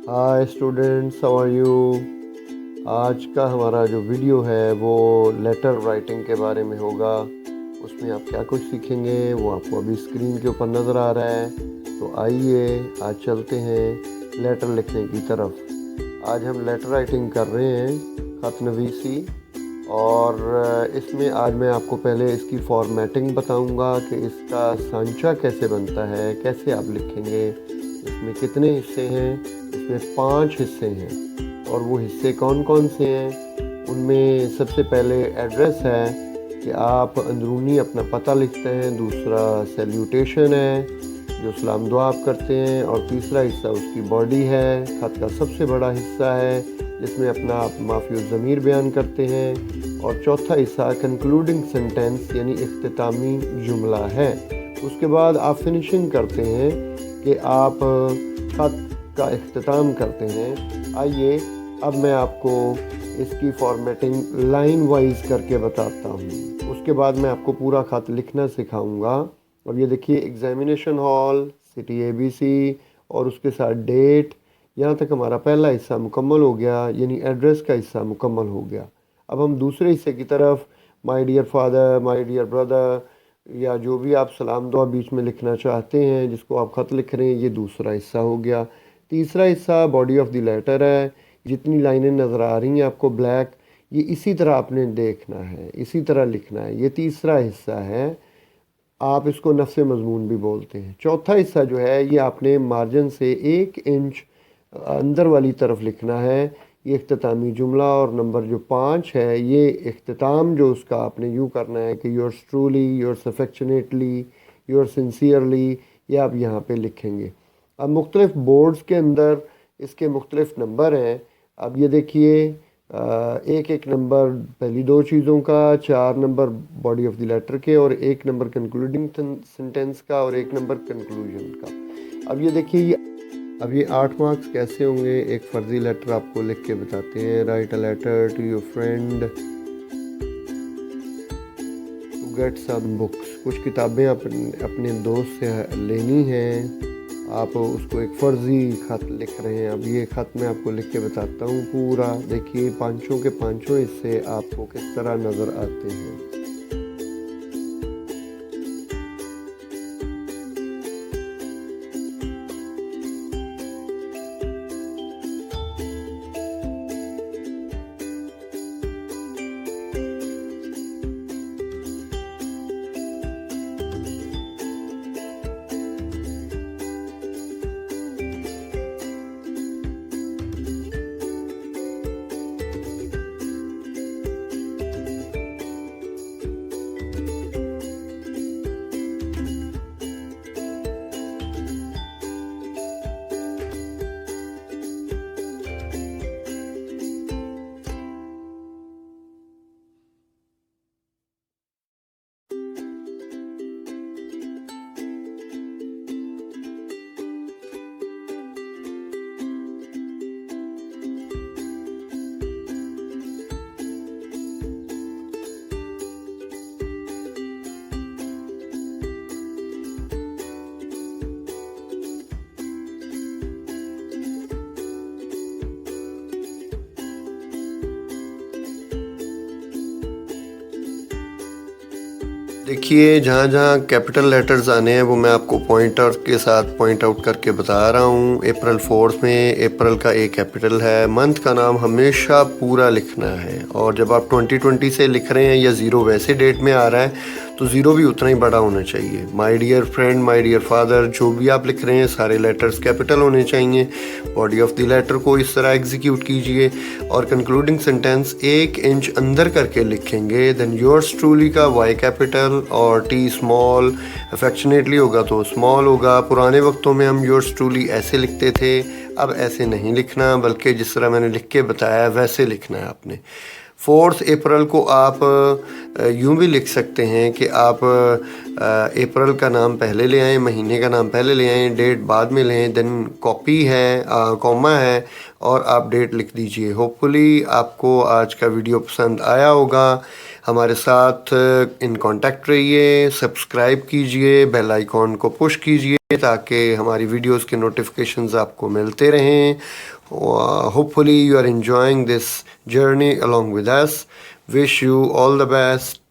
Hi students, how are you. आज का हमारा जो वीडियो है वो लेटर राइटिंग के बारे में होगा। उसमें आप क्या कुछ सीखेंगे वो आपको अभी स्क्रीन के ऊपर नज़र आ रहा है। तो आइए आज चलते हैं लेटर लिखने की तरफ। आज हम लेटर राइटिंग कर रहे हैं, ख़त नवीसी। और इसमें आज मैं आपको पहले इसकी फॉर्मेटिंग बताऊंगा कि इसका सांचा कैसे बनता है, कैसे आप लिखेंगे। इसमें कितने हिस्से हैं। इसमें 5 हिस्से हैं और वो हिस्से कौन कौन से हैं। उनमें सबसे पहले एड्रेस है कि आप अंदरूनी अपना पता लिखते हैं। दूसरा सैल्यूटेशन है जो सलाम दुआ आप करते हैं। और तीसरा हिस्सा उसकी बॉडी है, ख़त का सबसे बड़ा हिस्सा है जिसमें अपना आप माफ़ी ज़मीर बयान करते हैं। और चौथा हिस्सा कंक्लूडिंग सेंटेंस यानी इख्तितामी जुमला है। उसके बाद आप फिनिशिंग करते हैं कि आप ख़त का इख्तिताम करते हैं। आइए अब मैं आपको इसकी फॉर्मेटिंग लाइन वाइज करके बताता हूँ। उसके बाद मैं आपको पूरा ख़त लिखना सिखाऊंगा। अब ये देखिए, एग्जामिनेशन हॉल, सिटी ABC और उसके साथ डेट। यहाँ तक हमारा पहला हिस्सा मुकम्मल हो गया, यानी एड्रेस का हिस्सा मुकम्मल हो गया। अब हम दूसरे हिस्से की तरफ my dear father, my dear brother या जो भी आप सलाम दुआ बीच में लिखना चाहते हैं, जिसको आप ख़त लिख रहे हैं, ये दूसरा हिस्सा हो गया। तीसरा हिस्सा बॉडी ऑफ द लेटर है। जितनी लाइनें नज़र आ रही हैं आपको ब्लैक, ये इसी तरह आपने देखना है, इसी तरह लिखना है। ये तीसरा हिस्सा है, आप इसको नफ्स मज़मून भी बोलते हैं। चौथा हिस्सा जो है ये आपने मार्जिन से 1 इंच अंदर वाली तरफ लिखना है। ये इख्तितामी जुमला। और नंबर जो 5 है ये इख्तिताम जो उसका आपने यूँ करना है कि yours truly, yours affectionately, yours sincerely, ये आप यहाँ पे लिखेंगे। अब मुख्तलिफ बोर्ड्स के अंदर इसके मुख्तलिफ नंबर हैं। अब ये देखिए, एक एक नंबर पहली 2 चीज़ों का, 4 number body of the letter के, और 1 नंबर कंक्लूडिंग सेंटेंस का, और 1 नंबर कंक्लूजन का। अब ये देखिए, अब ये 8 मार्क्स कैसे होंगे। एक फ़र्ज़ी लेटर आपको लिख के बताते हैं। Write a letter to your friend to get some books. कुछ किताबें अपने दोस्त से लेनी हैं। आप उसको एक फ़र्ज़ी ख़त लिख रहे हैं। अब ये ख़त मैं आपको लिख के बताता हूँ पूरा। देखिए पांचों के पांचों हिस्से आपको किस तरह नज़र आते हैं। देखिए, जहाँ जहाँ कैपिटल लेटर्स आने हैं वो मैं आपको पॉइंटर के साथ पॉइंट आउट करके बता रहा हूँ। अप्रैल 4 में अप्रैल का एक कैपिटल है। मंथ का नाम हमेशा पूरा लिखना है। और जब आप 2020 से लिख रहे हैं या ज़ीरो वैसे डेट में आ रहा है तो ज़ीरो भी उतना ही बड़ा होना चाहिए। My dear friend, my dear father, जो भी आप लिख रहे हैं सारे लेटर्स कैपिटल होने चाहिए। बॉडी ऑफ द लेटर को इस तरह एग्जीक्यूट कीजिए। और कंक्लूडिंग सेंटेंस 1 इंच अंदर करके लिखेंगे। देन योर्स ट्रूली का Y कैपिटल और T स्मॉल, अफेक्शनेटली होगा तो स्मॉल होगा। पुराने वक्तों में हम योर्स ट्रूली ऐसे लिखते थे, अब ऐसे नहीं लिखना, बल्कि जिस तरह मैंने लिख के बताया वैसे लिखना है आपने। 4 अप्रैल को आप यूँ भी लिख सकते हैं कि आप अप्रैल का नाम पहले ले आएँ, महीने का नाम पहले ले आएँ, डेट बाद में लें। देन कॉपी है, कॉमा है और आप डेट लिख दीजिए। होपफुली आपको आज का वीडियो पसंद आया होगा। हमारे साथ इन कांटेक्ट रहिए, सब्सक्राइब कीजिए, बेल आइकॉन को पुश कीजिए ताकि हमारी वीडियोस के नोटिफिकेशंस आपको मिलते रहें। Hopefully you are enjoying this journey along with us. Wish you all the best.